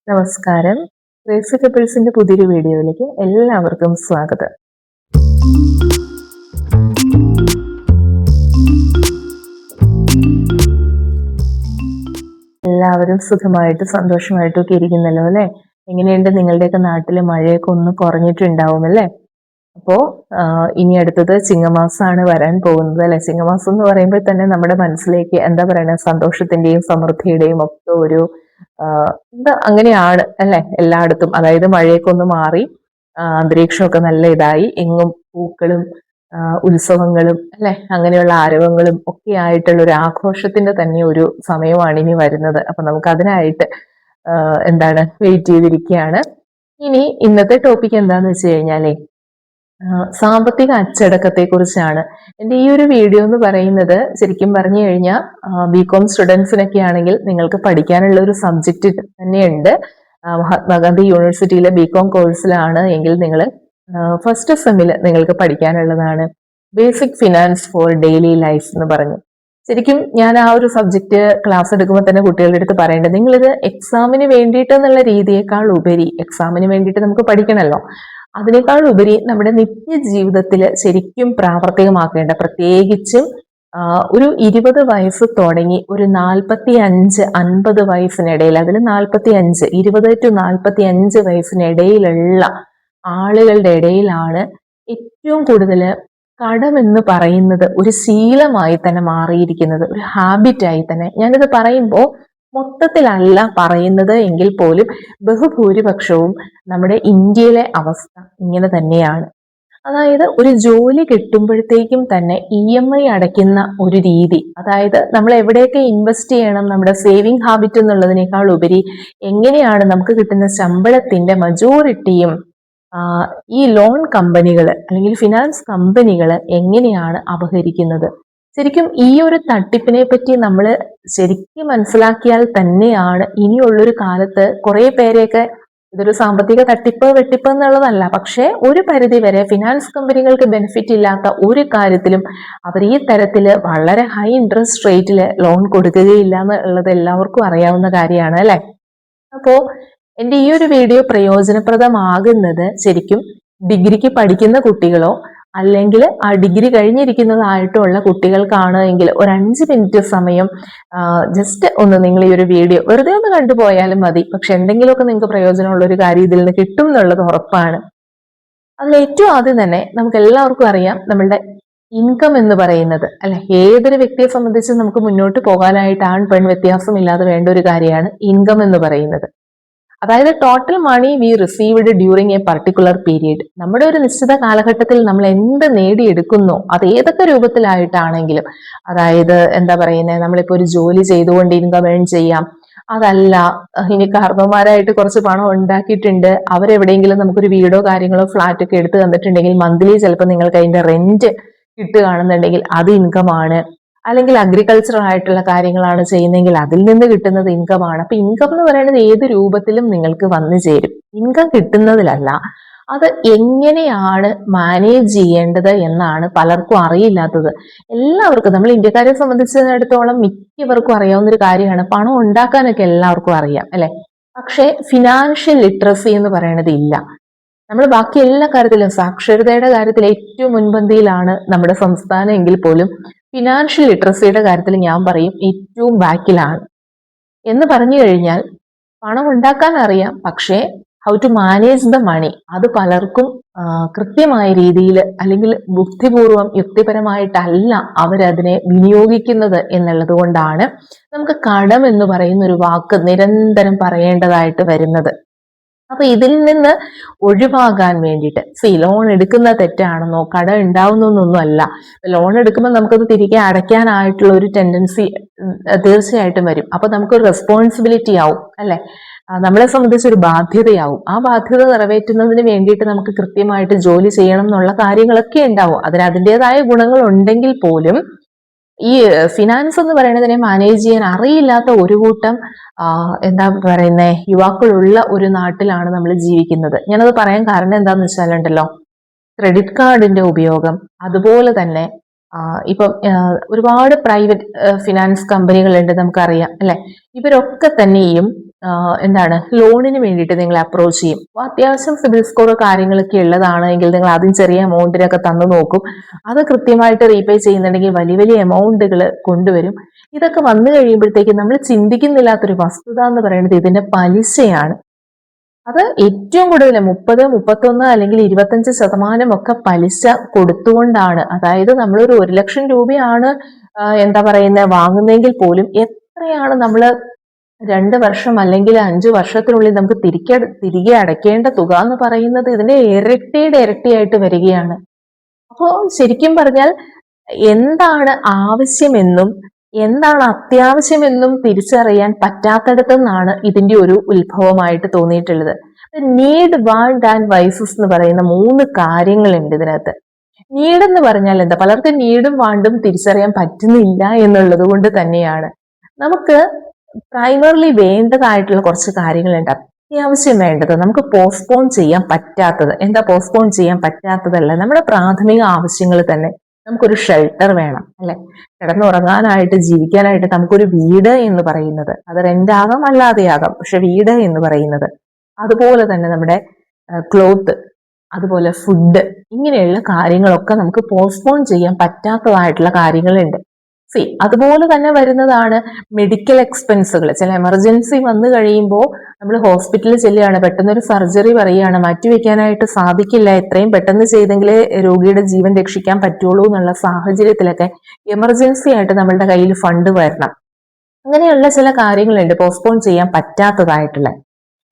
നമസ്കാരം. ക്രേസി കപ്പിൾസിന്റെ പുതിയൊരു വീഡിയോയിലേക്ക് എല്ലാവർക്കും സ്വാഗതം. എല്ലാവരും സുഖമായിട്ട് സന്തോഷമായിട്ടും ഒക്കെ ഇരിക്കുന്നല്ലോ അല്ലെ? എങ്ങനെയുണ്ട് നിങ്ങളുടെയൊക്കെ നാട്ടില് മഴയൊക്കെ ഒന്ന് കുറഞ്ഞിട്ടുണ്ടാവും അല്ലെ? അപ്പോ ഇനി അടുത്തത് ചിങ്ങമാസമാണ് വരാൻ പോകുന്നത് അല്ലെ? ചിങ്ങമാസം എന്ന് പറയുമ്പോൾ തന്നെ നമ്മുടെ മനസ്സിലേക്ക് എന്താ പറയുക, സന്തോഷത്തിന്റെയും സമൃദ്ധിയുടെയും ഒക്കെ ഒരു എന്താ അങ്ങനെയാണ് അല്ലെ എല്ലായിടത്തും. അതായത് മഴയൊക്കെ ഒന്ന് മാറി അന്തരീക്ഷമൊക്കെ നല്ല ഇതായി എങ്ങും പൂക്കളും ഉത്സവങ്ങളും അല്ലെ അങ്ങനെയുള്ള ആരവങ്ങളും ഒക്കെ ആയിട്ടുള്ള ഒരു ആഘോഷത്തിന്റെ തന്നെ ഒരു സമയമാണ് ഇനി വരുന്നത്. അപ്പൊ നമുക്ക് അതിനായിട്ട് എന്താണ് വെയിറ്റ് ചെയ്തിരിക്കുകയാണ്. ഇനി ഇന്നത്തെ ടോപ്പിക് എന്താന്ന് വെച്ച് കഴിഞ്ഞാലേ സാമ്പത്തിക അച്ചടക്കത്തെ കുറിച്ചാണ്. എൻ്റെ ഈ ഒരു വീഡിയോ എന്ന് പറയുന്നത് ശരിക്കും പറഞ്ഞു കഴിഞ്ഞാൽ ബികോം സ്റ്റുഡൻസിനൊക്കെ ആണെങ്കിൽ നിങ്ങൾക്ക് പഠിക്കാനുള്ള ഒരു സബ്ജക്റ്റ് തന്നെയുണ്ട്. മഹാത്മാഗാന്ധി യൂണിവേഴ്സിറ്റിയിലെ ബികോം കോഴ്സിലാണ് എങ്കിൽ നിങ്ങൾ ഫസ്റ്റ് സെമ്മിൽ നിങ്ങൾക്ക് പഠിക്കാനുള്ളതാണ് basic finance for daily life എന്ന് പറഞ്ഞു. ശരിക്കും ഞാൻ ആ ഒരു സബ്ജക്റ്റ് ക്ലാസ് എടുക്കുമ്പോൾ തന്നെ കുട്ടികളുടെ അടുത്ത് പറയേണ്ടത്, നിങ്ങളിത് എക്സാമിന് വേണ്ടിയിട്ട് എന്നുള്ള രീതിയേക്കാൾ ഉപരി എക്സാമിന് വേണ്ടിയിട്ട് നമുക്ക് പഠിക്കണമല്ലോ, അതിനേക്കാൾ ഉപരി നമ്മുടെ നിത്യജീവിതത്തിൽ ശരിക്കും പ്രാവർത്തികമാക്കേണ്ട, പ്രത്യേകിച്ചും ഒരു 20 വയസ്സ് തുടങ്ങി ഒരു 45-50 വയസ്സിനിടയിൽ, അതിൽ 45 20 to 45 വയസ്സിനിടയിലുള്ള ആളുകളുടെ ഇടയിലാണ് ഏറ്റവും കൂടുതൽ കടം എന്ന് പറയുന്നത് ഒരു ശീലമായി തന്നെ മാറിയിരിക്കുന്നത്, ഒരു ഹാബിറ്റായി തന്നെ. ഞാനിത് പറയുമ്പോൾ മൊത്തത്തിലല്ല പറയുന്നത് എങ്കിൽ പോലും ബഹുഭൂരിപക്ഷവും നമ്മുടെ ഇന്ത്യയിലെ അവസ്ഥ ഇങ്ങനെ തന്നെയാണ്. അതായത് ഒരു ജോലി കിട്ടുമ്പോഴത്തേക്കും തന്നെ EMI അടയ്ക്കുന്ന ഒരു രീതി, അതായത് നമ്മൾ എവിടെയൊക്കെ ഇൻവെസ്റ്റ് ചെയ്യണം, നമ്മുടെ സേവിങ് ഹാബിറ്റ് എന്നുള്ളതിനേക്കാൾ ഉപരി എങ്ങനെയാണ് നമുക്ക് കിട്ടുന്ന ശമ്പളത്തിന്റെ മജോറിറ്റിയും ഈ ലോൺ കമ്പനികൾ അല്ലെങ്കിൽ ഫിനാൻസ് കമ്പനികൾ എങ്ങനെയാണ് അപഹരിക്കുന്നത്. ശരിക്കും ഈ ഒരു തട്ടിപ്പിനെ പറ്റി നമ്മൾ ശരിക്കും മനസ്സിലാക്കിയാൽ തന്നെയാണ് ഇനിയുള്ളൊരു കാലത്ത് കുറെ പേരെയൊക്കെ, ഇതൊരു സാമ്പത്തിക തട്ടിപ്പ് വെട്ടിപ്പ് എന്നുള്ളതല്ല, പക്ഷേ ഒരു പരിധി വരെ ഫിനാൻസ് കമ്പനികൾക്ക് ബെനിഫിറ്റ് ഇല്ലാത്ത ഒരു കാര്യത്തിലും അവർ ഈ തരത്തിൽ വളരെ ഹൈ ഇൻട്രസ്റ്റ് റേറ്റിൽ ലോൺ കൊടുക്കുകയില്ല എന്നുള്ളത് എല്ലാവർക്കും അറിയാവുന്ന കാര്യമാണ് അല്ലെ? അപ്പോ എൻ്റെ ഈ ഒരു വീഡിയോ പ്രയോജനപ്രദമാകുന്നത് ശരിക്കും ഡിഗ്രിക്ക് പഠിക്കുന്ന കുട്ടികളോ അല്ലെങ്കിൽ ആ ഡിഗ്രി കഴിഞ്ഞിരിക്കുന്നതായിട്ടുള്ള കുട്ടികൾക്കാണ് എങ്കിൽ ഒരു 5 മിനിറ്റ് സമയം ജസ്റ്റ് ഒന്ന് നിങ്ങൾ ഈ ഒരു വീഡിയോ വെറുതെ ഒന്ന് കണ്ടുപോയാലും മതി. പക്ഷെ എന്തെങ്കിലുമൊക്കെ നിങ്ങൾക്ക് പ്രയോജനമുള്ള ഒരു കാര്യം ഇതിൽ നിന്ന് കിട്ടും എന്നുള്ളത് ഉറപ്പാണ്. അതിൽ ഏറ്റവും ആദ്യം തന്നെ നമുക്ക് എല്ലാവർക്കും അറിയാം, നമ്മളുടെ ഇൻകം എന്ന് പറയുന്നത് അല്ലെ, ഏതൊരു വ്യക്തിയെ സംബന്ധിച്ച് നമുക്ക് മുന്നോട്ട് പോകാനായിട്ട് ആൺ പെൺ വ്യത്യാസമില്ലാതെ വേണ്ട ഒരു കാര്യമാണ് ഇൻകം എന്ന് പറയുന്നത്. അതായത് total money we received during a particular period. നമ്മുടെ ഒരു നിശ്ചിത കാലഘട്ടത്തിൽ നമ്മൾ എന്ത് നേടിയെടുക്കുന്നോ അത് ഏതൊക്കെ രൂപത്തിലായിട്ടാണെങ്കിലും, അതായത് എന്താ പറയുന്നത്, നമ്മളിപ്പോൾ ഒരു ജോലി ചെയ്തുകൊണ്ട് ഇൻകം ഏൺ ചെയ്യാം, അതല്ല ഇനി കാരണവന്മാരായിട്ട് കുറച്ച് പണം ഉണ്ടാക്കിയിട്ടുണ്ട്, അവരെവിടെയെങ്കിലും നമുക്കൊരു വീടോ കാര്യങ്ങളോ ഫ്ലാറ്റ് ഒക്കെ എടുത്ത് തന്നിട്ടുണ്ടെങ്കിൽ മന്ത്ലി ചിലപ്പോൾ നിങ്ങൾക്ക് അതിന്റെ റെന്റ് കിട്ടുകയാണെന്നുണ്ടെങ്കിൽ അത് ഇൻകം ആണ്. അല്ലെങ്കിൽ അഗ്രികൾച്ചറൽ ആയിട്ടുള്ള കാര്യങ്ങളാണ് ചെയ്യുന്നതെങ്കിൽ അതിൽ നിന്ന് കിട്ടുന്നത് ഇൻകം ആണ്. അപ്പൊ ഇൻകം എന്ന് പറയുന്നത് ഏത് രൂപത്തിലും നിങ്ങൾക്ക് വന്നു ചേരും. ഇൻകം കിട്ടുന്നതിലല്ല, അത് എങ്ങനെയാണ് മാനേജ് ചെയ്യേണ്ടത് എന്നാണ് പലർക്കും അറിയില്ലാത്തത്. എല്ലാവർക്കും, നമ്മൾ ഇന്ത്യക്കാരെ സംബന്ധിച്ചിടത്തോളം മിക്കവർക്കും അറിയാവുന്ന ഒരു കാര്യമാണ്, പണം ഉണ്ടാക്കാനൊക്കെ എല്ലാവർക്കും അറിയാം അല്ലെ, പക്ഷെ ഫിനാൻഷ്യൽ ലിറ്ററസി എന്ന് പറയുന്നത് ഇല്ല. നമ്മൾ ബാക്കി എല്ലാ കാര്യത്തിലും, സാക്ഷരതയുടെ കാര്യത്തിൽ ഏറ്റവും മുൻപന്തിയിലാണ് നമ്മുടെ സംസ്ഥാനം എങ്കിൽ പോലും ഫിനാൻഷ്യൽ ലിറ്ററസിയുടെ കാര്യത്തിൽ ഞാൻ പറയും ഏറ്റവും ബാക്കിലാണ്. എന്ന് പറഞ്ഞു കഴിഞ്ഞാൽ പണം ഉണ്ടാക്കാൻ അറിയാം, പക്ഷേ how to manage the money അത് പലർക്കും കൃത്യമായ രീതിയിൽ അല്ലെങ്കിൽ ബുദ്ധിപൂർവം യുക്തിപരമായിട്ടല്ല അവരതിനെ വിനിയോഗിക്കുന്നത് എന്നുള്ളത് കൊണ്ടാണ് നമുക്ക് കടം എന്ന് പറയുന്ന ഒരു വാക്ക് നിരന്തരം പറയേണ്ടതായിട്ട് വരുന്നത്. അപ്പൊ ഇതിൽ നിന്ന് ഒഴിവാകാൻ വേണ്ടിയിട്ട് ലോൺ എടുക്കുന്ന തെറ്റാണെന്നോ കടം ഉണ്ടാവുന്നൊന്നും അല്ല. ലോൺ എടുക്കുമ്പോൾ നമുക്കത് തിരികെ അടയ്ക്കാനായിട്ടുള്ള ഒരു ടെൻഡൻസി തീർച്ചയായിട്ടും വരും. അപ്പൊ നമുക്കൊരു റെസ്പോൺസിബിലിറ്റി ആവും അല്ലെ, നമ്മളെ സംബന്ധിച്ച് ഒരു ബാധ്യതയാവും. ആ ബാധ്യത നിറവേറ്റുന്നതിന് വേണ്ടിയിട്ട് നമുക്ക് കൃത്യമായിട്ട് ജോലി ചെയ്യണം എന്നുള്ള കാര്യങ്ങളൊക്കെ ഉണ്ടാവും. അതിന് അതിൻ്റെതായ ഗുണങ്ങൾ ഉണ്ടെങ്കിൽ പോലും ഈ ഫിനാൻസ് എന്ന് പറയുന്നതിനെ മാനേജ് ചെയ്യാൻ അറിയില്ലാത്ത ഒരു കൂട്ടം എന്താ പറയുന്നത് യുവാക്കളുള്ള ഒരു നാട്ടിലാണ് നമ്മൾ ജീവിക്കുന്നത്. ഞാനത് പറയാൻ കാരണം എന്താന്ന് വെച്ചാലുണ്ടല്ലോ, ക്രെഡിറ്റ് കാർഡിന്റെ ഉപയോഗം, അതുപോലെ തന്നെ ഇപ്പം ഒരുപാട് പ്രൈവറ്റ് ഫിനാൻസ് കമ്പനികളുണ്ട് നമുക്കറിയാം അല്ലെ, ഇവരൊക്കെ തന്നെയും എന്താണ് ലോണിന് വേണ്ടിയിട്ട് നിങ്ങൾ അപ്രോച്ച് ചെയ്യും. അപ്പോൾ അത്യാവശ്യം സിബിൽ സ്കോർ കാര്യങ്ങളൊക്കെ ഉള്ളതാണ് എങ്കിൽ നിങ്ങൾ ആദ്യം ചെറിയ എമൗണ്ടിനൊക്കെ തന്നു നോക്കും. അത് കൃത്യമായിട്ട് റീപേ ചെയ്യുന്നുണ്ടെങ്കിൽ വലിയ വലിയ എമൗണ്ടുകൾ കൊണ്ടുവരും. ഇതൊക്കെ വന്നു കഴിയുമ്പോഴത്തേക്കും നമ്മൾ ചിന്തിക്കുന്നില്ലാത്തൊരു വസ്തുത എന്ന് പറയുന്നത് ഇതിന്റെ പലിശയാണ്. അത് ഏറ്റവും കൂടുതൽ 30, 31 അല്ലെങ്കിൽ 25% ഒക്കെ പലിശ കൊടുത്തുകൊണ്ടാണ്. അതായത് നമ്മളൊരു 1 ലക്ഷം രൂപയാണ് എന്താ പറയുന്നത് വാങ്ങുന്നതെങ്കിൽ പോലും എത്രയാണ് നമ്മൾ 2 വർഷം അല്ലെങ്കിൽ 5 വർഷത്തിനുള്ളിൽ നമുക്ക് തിരികെ അടയ്ക്കേണ്ട തുക എന്ന് പറയുന്നത് ഇതിന്റെ ഇരട്ടിയുടെ ഇരട്ടിയായിട്ട് വരികയാണ്. അപ്പോൾ ശരിക്കും പറഞ്ഞാൽ എന്താണ് ആവശ്യമെന്നും എന്താണ് അത്യാവശ്യമെന്നും തിരിച്ചറിയാൻ പറ്റാത്തിടത്തു നിന്നാണ് ഇതിന്റെ ഒരു ഉത്ഭവമായിട്ട് തോന്നിയിട്ടുള്ളത്. നീഡ്, വാണ്ട് ആൻഡ് വൈസസ് എന്ന് പറയുന്ന 3 കാര്യങ്ങളുണ്ട് ഇതിനകത്ത്. നീഡ് എന്ന് പറഞ്ഞാൽ എന്താ? പലർക്കും നീഡും വാണ്ടും തിരിച്ചറിയാൻ പറ്റുന്നില്ല എന്നുള്ളത് കൊണ്ട് തന്നെയാണ്. നമുക്ക് പ്രൈമറിലി വേണ്ടതായിട്ടുള്ള കുറച്ച് കാര്യങ്ങളുണ്ട്. അത്യാവശ്യം വേണ്ടത്, നമുക്ക് പോസ്റ്റ്പോൺ ചെയ്യാൻ പറ്റാത്തത്. എന്താ പോസ്റ്റ്പോൺ ചെയ്യാൻ പറ്റാത്തതല്ല, നമ്മുടെ പ്രാഥമിക ആവശ്യങ്ങൾ തന്നെ. നമുക്കൊരു ഷെൽട്ടർ വേണം, അല്ലെ? കിടന്നുറങ്ങാനായിട്ട്, ജീവിക്കാനായിട്ട് നമുക്കൊരു വീട് എന്ന് പറയുന്നത്, അത് റെന്റാകാം അല്ലാതെയാകാം, പക്ഷെ വീട് എന്ന് പറയുന്നത്. അതുപോലെ തന്നെ നമ്മുടെ ക്ലോത്ത്, അതുപോലെ ഫുഡ്, ഇങ്ങനെയുള്ള കാര്യങ്ങളൊക്കെ നമുക്ക് പോസ്റ്റ്പോൺ ചെയ്യാൻ പറ്റാത്തതായിട്ടുള്ള കാര്യങ്ങളുണ്ട്. അതുപോലെ തന്നെ വരുന്നതാണ് മെഡിക്കൽ എക്സ്പെൻസുകൾ. ചില എമർജൻസി വന്നു കഴിയുമ്പോൾ നമ്മൾ ഹോസ്പിറ്റലിൽ ചെല്ലുകയാണ്, പെട്ടെന്നൊരു സർജറി പറയുകയാണ്, മാറ്റിവെക്കാനായിട്ട് സാധിക്കില്ല, എത്രയും പെട്ടെന്ന് ചെയ്തെങ്കിലേ രോഗിയുടെ ജീവൻ രക്ഷിക്കാൻ പറ്റുള്ളൂ എന്നുള്ള സാഹചര്യത്തിലൊക്കെ എമർജൻസി ആയിട്ട് നമ്മളുടെ കയ്യിൽ ഫണ്ട് വരണം. അങ്ങനെയുള്ള ചില കാര്യങ്ങളുണ്ട് പോസ്റ്റ്പോൺ ചെയ്യാൻ പറ്റാത്തതായിട്ടുള്ള.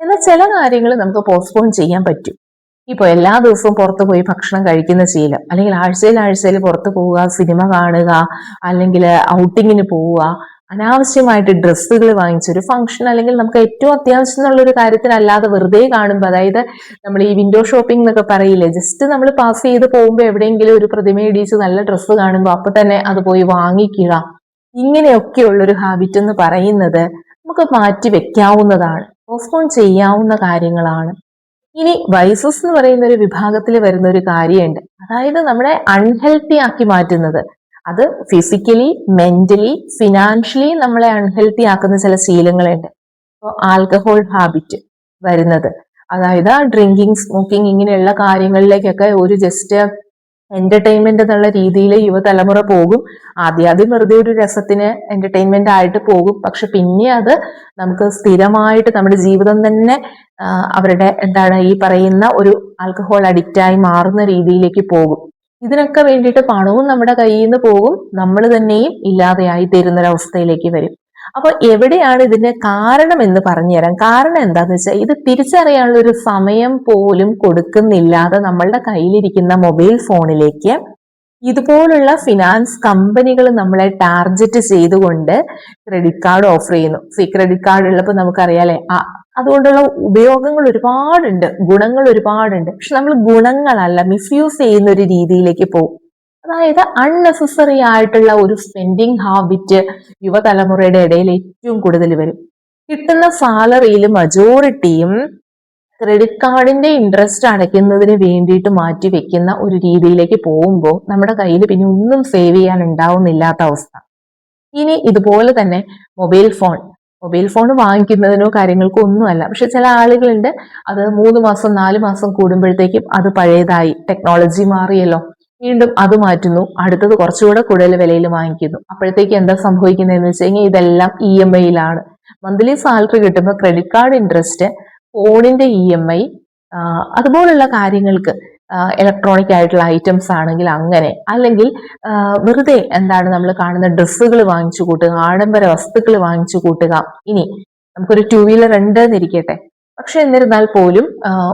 എന്നാൽ ചില കാര്യങ്ങൾ നമുക്ക് പോസ്റ്റ്പോൺ ചെയ്യാൻ പറ്റും. ഇപ്പോൾ എല്ലാ ദിവസവും പുറത്തു പോയി ഭക്ഷണം കഴിക്കുന്ന ശീലം, അല്ലെങ്കിൽ ആഴ്ചയിൽ പുറത്തു പോവുക, സിനിമ കാണുക, അല്ലെങ്കിൽ ഔട്ടിങ്ങിന് പോവുക, അനാവശ്യമായിട്ട് ഡ്രസ്സുകൾ വാങ്ങിച്ചൊരു ഫംഗ്ഷൻ, അല്ലെങ്കിൽ നമുക്ക് ഏറ്റവും അത്യാവശ്യം എന്നുള്ളൊരു കാര്യത്തിനല്ലാതെ വെറുതെ കാണുമ്പോൾ, അതായത് നമ്മൾ ഈ വിൻഡോ ഷോപ്പിംഗ് എന്നൊക്കെ പറയില്ലേ, ജസ്റ്റ് നമ്മൾ പാസ് ചെയ്ത് പോകുമ്പോൾ എവിടെയെങ്കിലും ഒരു പ്രതിമ ഇടിച്ച് നല്ല ഡ്രസ്സ് കാണുമ്പോൾ അപ്പൊ തന്നെ അത് പോയി വാങ്ങിക്കുക, ഇങ്ങനെയൊക്കെയുള്ളൊരു ഹാബിറ്റ് എന്ന് പറയുന്നത് നമുക്ക് മാറ്റി വെക്കാവുന്നതാണ്, പോസ്റ്റ്പോൺ ചെയ്യാവുന്ന കാര്യങ്ങളാണ്. ഇനി വൈസസ് എന്ന് പറയുന്ന ഒരു വിഭാഗത്തിൽ വരുന്ന ഒരു കാര്യമുണ്ട്, അതായത് നമ്മളെ അൺഹെൽത്തി ആക്കി മാറ്റുന്നത്. അത് ഫിസിക്കലി, മെന്റലി, ഫിനാൻഷ്യലി നമ്മളെ അൺഹെൽത്തി ആക്കുന്ന ചില ശീലങ്ങളുണ്ട്. ഇപ്പോൾ ആൽക്കഹോൾ ഹാബിറ്റ് വരുന്നത്, അതായത് ഡ്രിങ്കിങ്, സ്മോക്കിംഗ്, ഇങ്ങനെയുള്ള കാര്യങ്ങളിലേക്കൊക്കെ ഒരു ജസ്റ്റ് എന്റർടൈൻമെന്റ് എന്നുള്ള രീതിയിൽ യുവതലമുറ പോകും. ആദ്യം വെറുതെ ഒരു രസത്തിന് എന്റർടൈൻമെന്റ് ആയിട്ട് പോകും, പക്ഷെ പിന്നെ അത് നമുക്ക് സ്ഥിരമായിട്ട് നമ്മുടെ ജീവിതം തന്നെ അവരുടെ ഈ പറയുന്ന ഒരു ആൽക്കഹോൾ അഡിക്റ്റായി മാറുന്ന രീതിയിലേക്ക് പോകും. ഇതിനൊക്കെ വേണ്ടിയിട്ട് പണവും നമ്മുടെ കയ്യിൽ നിന്ന് പോകും, നമ്മൾ തന്നെയും ഇല്ലാതെയായി തീരുന്നൊരവസ്ഥയിലേക്ക് വരും. അപ്പൊ എവിടെയാണ് ഇതിന്റെ കാരണം എന്ന് പറഞ്ഞുതരാം. കാരണം എന്താന്ന് വെച്ചാൽ, ഇത് തിരിച്ചറിയാനുള്ള ഒരു സമയം പോലും കൊടുക്കുന്നില്ലാതെ നമ്മളുടെ കയ്യിലിരിക്കുന്ന മൊബൈൽ ഫോണിലേക്ക് ഇതുപോലുള്ള ഫിനാൻസ് കമ്പനികൾ നമ്മളെ ടാർഗറ്റ് ചെയ്തുകൊണ്ട് ക്രെഡിറ്റ് കാർഡ് ഓഫർ ചെയ്യുന്നു. ക്രെഡിറ്റ് കാർഡ് ഉള്ളപ്പോൾ നമുക്കറിയാലേ, അതുകൊണ്ടുള്ള ഉപയോഗങ്ങൾ ഒരുപാടുണ്ട്, ഗുണങ്ങൾ ഒരുപാടുണ്ട്. പക്ഷെ നമ്മൾ ഗുണങ്ങളല്ല മിസ്യൂസ് ചെയ്യുന്ന ഒരു രീതിയിലേക്ക് പോകും. അതായത് അൺനെസസറി ആയിട്ടുള്ള ഒരു സ്പെൻഡിങ് ഹാബിറ്റ് യുവതലമുറയുടെ ഇടയിൽ ഏറ്റവും കൂടുതൽ വരും. കിട്ടുന്ന സാലറിയിൽ മജോറിറ്റിയും ക്രെഡിറ്റ് കാർഡിന്റെ ഇൻട്രസ്റ്റ് അടയ്ക്കുന്നതിന് വേണ്ടിയിട്ട് മാറ്റി വെക്കുന്ന ഒരു രീതിയിലേക്ക് പോകുമ്പോൾ നമ്മുടെ കയ്യിൽ പിന്നെ ഒന്നും സേവ് ചെയ്യാൻ ഉണ്ടാവുന്നില്ലാത്ത അവസ്ഥ. ഇനി ഇതുപോലെ തന്നെ മൊബൈൽ ഫോൺ വാങ്ങിക്കുന്നതിനോ കാര്യങ്ങൾക്കോ ഒന്നുമല്ല, പക്ഷെ ചില ആളുകളുണ്ട് അത് 3 മാസം 4 മാസം കൂടുമ്പോഴത്തേക്കും അത് പഴയതായി, ടെക്നോളജി മാറിയല്ലോ, വീണ്ടും അത് മാറ്റുന്നു, അടുത്തത് കുറച്ചുകൂടെ കൂടുതൽ വിലയിൽ വാങ്ങിക്കുന്നു. അപ്പോഴത്തേക്ക് എന്താ സംഭവിക്കുന്നതെന്ന് വെച്ച് കഴിഞ്ഞാൽ ഇതെല്ലാം EMI-യിലാണ്. മന്ത്ലി സാലറി കിട്ടുമ്പോൾ ക്രെഡിറ്റ് കാർഡ് ഇൻട്രസ്റ്റ്, ഫോണിന്റെ EMI, അതുപോലുള്ള കാര്യങ്ങൾക്ക്, ഇലക്ട്രോണിക് ആയിട്ടുള്ള ഐറ്റംസ് ആണെങ്കിൽ അങ്ങനെ, അല്ലെങ്കിൽ വെറുതെ നമ്മൾ കാണുന്ന ഡ്രസ്സുകൾ വാങ്ങിച്ചു കൂട്ടുക, ആഡംബര വസ്തുക്കൾ വാങ്ങിച്ചു കൂട്ടുക. ഇനി നമുക്കൊരു 2 വീലർ ഉണ്ട് എന്നിരിക്കട്ടെ, പക്ഷെ എന്നിരുന്നാൽ പോലും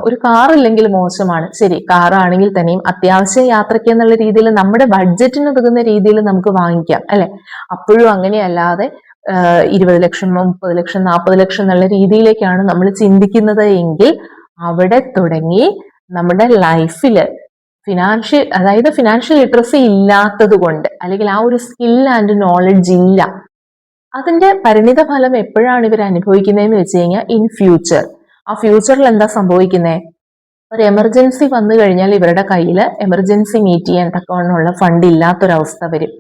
ഒരു കാർ ഇല്ലെങ്കിൽ മോശമാണ്. ശരി, കാറാണെങ്കിൽ തന്നെയും അത്യാവശ്യം യാത്രയ്ക്ക് എന്നുള്ള രീതിയിൽ നമ്മുടെ ബഡ്ജറ്റിന് ഒതുങ്ങുന്ന രീതിയിൽ നമുക്ക് വാങ്ങിക്കാം, അല്ലെ? അപ്പോഴും അങ്ങനെയല്ലാതെ 20 ലക്ഷം, 30 ലക്ഷം, 40 ലക്ഷം എന്നുള്ള രീതിയിലേക്കാണ് നമ്മൾ ചിന്തിക്കുന്നത് എങ്കിൽ അവിടെ തുടങ്ങി നമ്മുടെ ലൈഫില് ഫിനാൻഷ്യൽ ലിറ്ററസി ഇല്ലാത്തത് കൊണ്ട്, അല്ലെങ്കിൽ ആ ഒരു സ്കിൽ ആൻഡ് നോളജ് ഇല്ല. അതിന്റെ പരിണിത ഫലം എപ്പോഴാണ് ഇവർ അനുഭവിക്കുന്നതെന്ന് വെച്ച് കഴിഞ്ഞാൽ ഇൻ ഫ്യൂച്ചർ. ആ ഫ്യൂച്ചറിൽ എന്താ സംഭവിക്കുന്നത്? ഒരു എമർജൻസി വന്നു കഴിഞ്ഞാൽ ഇവരുടെ കയ്യിൽ എമർജൻസി മീറ്റ് ചെയ്യാൻ തക്കവണ്ണമുള്ള ഫണ്ട് ഇല്ലാത്തൊരവസ്ഥ വരും.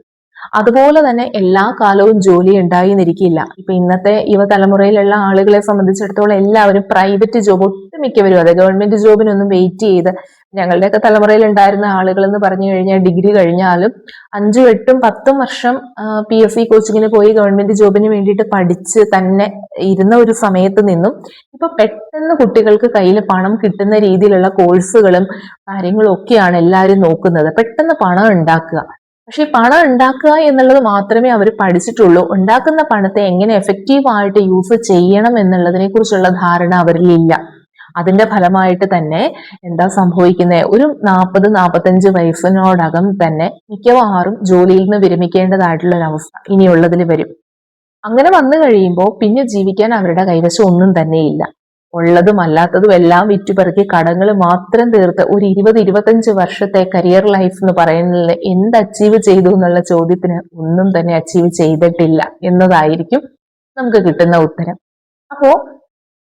അതുപോലെ തന്നെ എല്ലാ കാലവും ജോലി ഉണ്ടായിന്നിരിക്കില്ല. ഇപ്പൊ ഇന്നത്തെ യുവതലമുറയിലുള്ള ആളുകളെ സംബന്ധിച്ചിടത്തോളം എല്ലാവരും പ്രൈവറ്റ് ജോബ്, ഒട്ടുമിക്കവരും അതെ, ഗവൺമെന്റ് ജോബിനൊന്നും വെയിറ്റ് ചെയ്ത്, ഞങ്ങളുടെയൊക്കെ തലമുറയിൽ ഉണ്ടായിരുന്ന ആളുകൾ എന്ന് പറഞ്ഞു കഴിഞ്ഞാൽ ഡിഗ്രി കഴിഞ്ഞാലും 5, 8, 10 വർഷം PSC കോച്ചിങ്ങിന് പോയി ഗവൺമെന്റ് ജോബിന് വേണ്ടിയിട്ട് പഠിച്ച് തന്നെ ഇരുന്ന ഒരു സമയത്ത് നിന്നും ഇപ്പൊ പെട്ടെന്ന് കുട്ടികൾക്ക് കയ്യിൽ പണം കിട്ടുന്ന രീതിയിലുള്ള കോഴ്സുകളും കാര്യങ്ങളും ഒക്കെയാണ് എല്ലാവരും നോക്കുന്നത്. പെട്ടെന്ന് പണം ഉണ്ടാക്കുക. പക്ഷെ പണം ഉണ്ടാക്കുക എന്നുള്ളത് മാത്രമേ അവർ പഠിച്ചിട്ടുള്ളൂ. ഉണ്ടാക്കുന്ന പണത്തെ എങ്ങനെ എഫക്റ്റീവായിട്ട് യൂസ് ചെയ്യണം എന്നുള്ളതിനെ കുറിച്ചുള്ള ധാരണ അവരിൽ ഇല്ല. അതിന്റെ ഫലമായിട്ട് തന്നെ എന്താ സംഭവിക്കുന്നത്, ഒരു 40-45 വയസ്സിനോടകം തന്നെ മിക്കവാറും ജോലിയിൽ നിന്ന് വിരമിക്കേണ്ടതായിട്ടുള്ള ഒരു അവസ്ഥ ഇനിയുള്ളതിൽ വരും. അങ്ങനെ വന്നു കഴിയുമ്പോൾ പിന്നെ ജീവിക്കാൻ അവരുടെ കൈവശം ഒന്നും തന്നെയില്ല. ഉള്ളതും അല്ലാത്തതും എല്ലാം വിറ്റുപെറുക്കി കടങ്ങൾ മാത്രം തീർത്ത് ഒരു 20-25 വർഷത്തെ കരിയർ ലൈഫ് എന്ന് പറയുന്നതിൽ എന്ത് അച്ചീവ് ചെയ്തു എന്നുള്ള ചോദ്യത്തിന് ഒന്നും തന്നെ അച്ചീവ് ചെയ്തിട്ടില്ല എന്നതായിരിക്കും നമുക്ക് കിട്ടുന്ന ഉത്തരം. അപ്പോ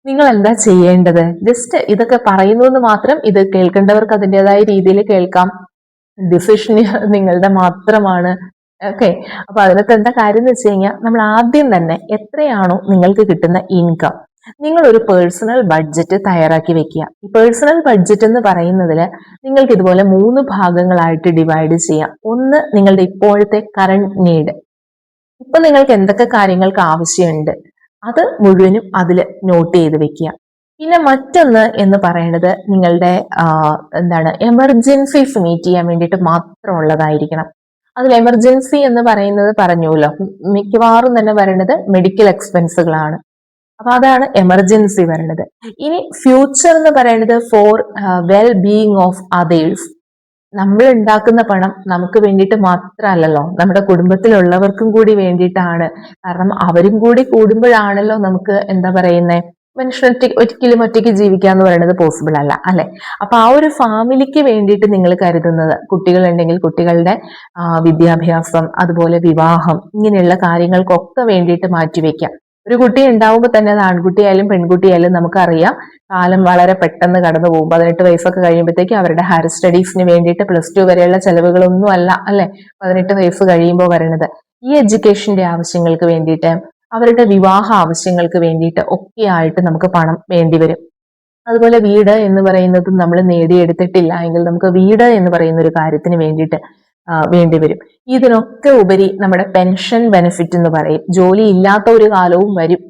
നിങ്ങൾ എന്താ ചെയ്യേണ്ടത്? ജസ്റ്റ് ഇതൊക്കെ പറയുന്നു എന്ന് മാത്രം, ഇത് കേൾക്കേണ്ടവർക്ക് അതിൻ്റെതായ രീതിയിൽ കേൾക്കാം. ഡിസിഷൻ നിങ്ങളുടെ മാത്രമാണ്. ഓക്കെ, അപ്പൊ അതിനകത്ത് എന്താ കാര്യം എന്ന് വെച്ച് കഴിഞ്ഞാൽ, നമ്മൾ ആദ്യം തന്നെ എത്രയാണോ നിങ്ങൾക്ക് കിട്ടുന്ന ഇൻകം, നിങ്ങൾ ഒരു പേഴ്സണൽ ബഡ്ജറ്റ് തയ്യാറാക്കി വെക്കുക. ഈ പേഴ്സണൽ ബഡ്ജറ്റ് എന്ന് പറയുന്നതിൽ നിങ്ങൾക്ക് ഇതുപോലെ 3 ഭാഗങ്ങളായിട്ട് ഡിവൈഡ് ചെയ്യാം. ഒന്ന്, നിങ്ങളുടെ ഇപ്പോഴത്തെ കറണ്ട് നീഡ്, ഇപ്പൊ നിങ്ങൾക്ക് എന്തൊക്കെ കാര്യങ്ങൾക്ക് ആവശ്യമുണ്ട് അത് മുഴുവനും അതിൽ നോട്ട് ചെയ്ത് വെക്കുക. പിന്നെ മറ്റൊന്ന് എന്ന് പറയുന്നത് നിങ്ങളുടെ എമർജൻസീസ് മീറ്റ് ചെയ്യാൻ വേണ്ടിയിട്ട് മാത്രമുള്ളതായിരിക്കണം. അതിൽ എമർജൻസി എന്ന് പറയുന്നത് പറഞ്ഞുല്ലോ, മിക്കവാറും തന്നെ വരുന്നത് മെഡിക്കൽ എക്സ്പെൻസുകളാണ്. അപ്പൊ അതാണ് എമർജൻസി വരുന്നത്. ഇനി ഫ്യൂച്ചർ എന്ന് പറയുന്നത് for well being of others. നമ്മൾ ഉണ്ടാക്കുന്ന പണം നമുക്ക് വേണ്ടിയിട്ട് മാത്രമല്ലല്ലോ, നമ്മുടെ കുടുംബത്തിലുള്ളവർക്കും കൂടി വേണ്ടിയിട്ടാണ്. കാരണം അവരും കൂടി കൂടുമ്പോഴാണല്ലോ നമുക്ക് എന്താ പറയുന്നത്, മനുഷ്യൻ ഒരിക്കലും ഒറ്റയ്ക്ക് ജീവിക്കുക എന്ന് പറയുന്നത് പോസിബിൾ അല്ല, അല്ലെ? അപ്പൊ ആ ഒരു ഫാമിലിക്ക് വേണ്ടിയിട്ട് നിങ്ങൾ കരുതുന്നത്, കുട്ടികളുണ്ടെങ്കിൽ കുട്ടികളുടെ വിദ്യാഭ്യാസം, അതുപോലെ വിവാഹം, ഇങ്ങനെയുള്ള കാര്യങ്ങൾക്കൊക്കെ വേണ്ടിയിട്ട് മാറ്റിവെക്കാം. ഒരു കുട്ടി ഉണ്ടാവുമ്പോൾ തന്നെ അത് ആൺകുട്ടിയായാലും പെൺകുട്ടിയായാലും നമുക്കറിയാം കാലം വളരെ പെട്ടെന്ന് കടന്നു പോകും. 18 വയസ്സൊക്കെ കഴിയുമ്പോഴത്തേക്ക് അവരുടെ ഹയർ സ്റ്റഡീസിന് വേണ്ടിയിട്ട് +2 വരെയുള്ള ചെലവുകളൊന്നും അല്ല, അല്ലെ, 18 വയസ്സ് കഴിയുമ്പോൾ വരുന്നത്. ഈ എഡ്യൂക്കേഷന്റെ ആവശ്യങ്ങൾക്ക് വേണ്ടിയിട്ട്, അവരുടെ വിവാഹ ആവശ്യങ്ങൾക്ക് വേണ്ടിയിട്ട് ഒക്കെ ആയിട്ട് നമുക്ക് പണം വേണ്ടി വരും. അതുപോലെ വീട് എന്ന് പറയുന്നതും നമ്മൾ നേടിയെടുത്തിട്ടില്ല എങ്കിൽ നമുക്ക് വീട് എന്ന് പറയുന്ന ഒരു കാര്യത്തിന് വേണ്ടിയിട്ട് വേണ്ടിവരും. ഇതിനൊക്കെ ഉപരി നമ്മുടെ പെൻഷൻ ബെനിഫിറ്റ് എന്ന് പറയും. ജോലി ഇല്ലാത്ത ഒരു കാലവും വരും.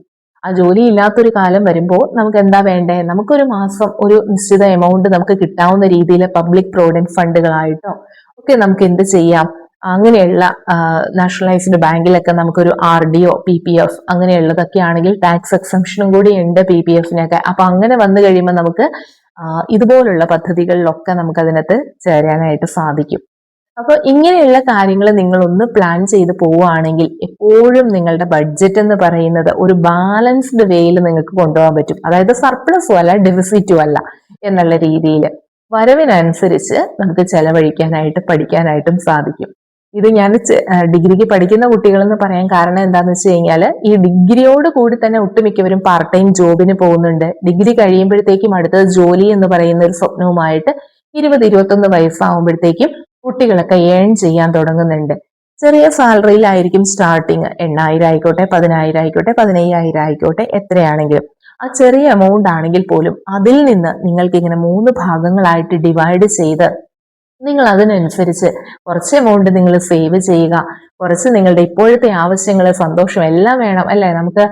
ആ ജോലി ഇല്ലാത്തൊരു കാലം വരുമ്പോൾ നമുക്ക് എന്താ വേണ്ടേ, നമുക്കൊരു മാസം ഒരു നിശ്ചിത എമൗണ്ട് നമുക്ക് കിട്ടാവുന്ന രീതിയിൽ പബ്ലിക് പ്രൊവിഡന്റ് ഫണ്ടുകളായിട്ടോ ഒക്കെ നമുക്ക് എന്ത് ചെയ്യാം, അങ്ങനെയുള്ള നാഷണലൈസ്ഡ് ബാങ്കിലൊക്കെ നമുക്കൊരു RDO, PPF അങ്ങനെയുള്ളതൊക്കെ ആണെങ്കിൽ ടാക്സ് എക്സംഷനും കൂടി ഉണ്ട് PPFനൊക്കെ. അപ്പൊ അങ്ങനെ വന്നു കഴിയുമ്പോൾ നമുക്ക് ഇതുപോലുള്ള പദ്ധതികളിലൊക്കെ നമുക്ക് അതിനകത്ത് ചേരാനായിട്ട് സാധിക്കും. അപ്പൊ ഇങ്ങനെയുള്ള കാര്യങ്ങൾ നിങ്ങൾ ഒന്ന് പ്ലാൻ ചെയ്ത് പോവുകയാണെങ്കിൽ എപ്പോഴും നിങ്ങളുടെ ബഡ്ജറ്റ് എന്ന് പറയുന്നത് ഒരു ബാലൻസ്ഡ് വേയിൽ നിങ്ങൾക്ക് കൊണ്ടുപോകാൻ പറ്റും. അതായത് സർപ്ലസും അല്ല ഡെഫിസിറ്റും അല്ല എന്നുള്ള രീതിയിൽ വരവിനനുസരിച്ച് നമുക്ക് ചെലവഴിക്കാനായിട്ട് പഠിക്കാനായിട്ടും സാധിക്കും. ഇത് ഞാൻ ഡിഗ്രിക്ക് പഠിക്കുന്ന കുട്ടികളെന്ന് പറയാൻ കാരണം എന്താന്ന് വെച്ച് കഴിഞ്ഞാൽ, ഈ ഡിഗ്രിയോട് കൂടി തന്നെ ഒട്ടുമിക്കവരും പാർട്ട് ടൈം ജോബിന് പോകുന്നുണ്ട്. ഡിഗ്രി കഴിയുമ്പോഴത്തേക്കും അടുത്തത് ജോലി എന്ന് പറയുന്ന ഒരു സ്വപ്നവുമായിട്ട് 20-21 വയസ്സാവുമ്പോഴത്തേക്കും കുട്ടികളൊക്കെ ഏൺ ചെയ്യാൻ തുടങ്ങുന്നുണ്ട്. ചെറിയ സാലറിയിലായിരിക്കും സ്റ്റാർട്ടിങ്. 8,000 ആയിക്കോട്ടെ, 10,000 ആയിക്കോട്ടെ, 15,000 ആയിക്കോട്ടെ, എത്രയാണെങ്കിലും ആ ചെറിയ എമൗണ്ട് ആണെങ്കിൽ പോലും അതിൽ നിന്ന് നിങ്ങൾക്ക് ഇങ്ങനെ 3 ഭാഗങ്ങളായിട്ട് ഡിവൈഡ് ചെയ്ത് നിങ്ങൾ അതിനനുസരിച്ച് കുറച്ച് എമൗണ്ട് നിങ്ങൾ സേവ് ചെയ്യുക. കുറച്ച് നിങ്ങളുടെ ഇപ്പോഴത്തെ ആവശ്യങ്ങൾ, സന്തോഷം എല്ലാം വേണം, അല്ലെ? നമുക്ക്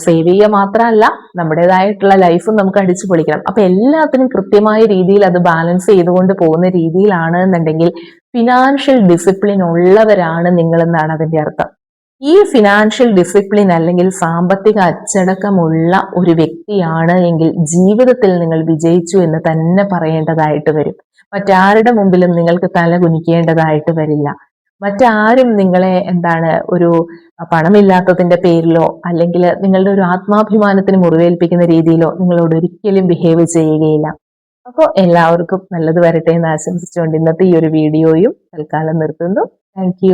സേവ് ചെയ്യുക മാത്രമല്ല നമ്മുടേതായിട്ടുള്ള ലൈഫും നമുക്ക് അടിച്ചു പൊളിക്കണം. അപ്പൊ എല്ലാത്തിനും കൃത്യമായ രീതിയിൽ അത് ബാലൻസ് ചെയ്തുകൊണ്ട് പോകുന്ന രീതിയിലാണ് എന്നുണ്ടെങ്കിൽ ഫിനാൻഷ്യൽ ഡിസിപ്ലിൻ ഉള്ളവരാണ് നിങ്ങളെന്നാണ് അതിന്റെ അർത്ഥം. ഈ ഫിനാൻഷ്യൽ ഡിസിപ്ലിൻ അല്ലെങ്കിൽ സാമ്പത്തിക അച്ചടക്കമുള്ള ഒരു വ്യക്തിയാണ് എങ്കിൽ ജീവിതത്തിൽ നിങ്ങൾ വിജയിച്ചു എന്ന് തന്നെ പറയേണ്ടതായിട്ട് വരും. മറ്റാരുടെ മുമ്പിലും നിങ്ങൾക്ക് തല കുനിക്കേണ്ടതായിട്ട് വരില്ല. മറ്റാരും നിങ്ങളെ ഒരു പണമില്ലാത്തതിന്റെ പേരിലോ അല്ലെങ്കിൽ നിങ്ങളുടെ ഒരു ആത്മാഭിമാനത്തിന് മുറിവേൽപ്പിക്കുന്ന രീതിയിലോ നിങ്ങളോട് ഒരിക്കലും ബിഹേവ് ചെയ്യുകയില്ല. അപ്പോൾ എല്ലാവർക്കും നല്ലത് വരട്ടെ എന്ന് ആശംസിച്ചുകൊണ്ട് ഇന്നത്തെ ഈ ഒരു വീഡിയോയും തൽക്കാലം നിർത്തുന്നു. താങ്ക്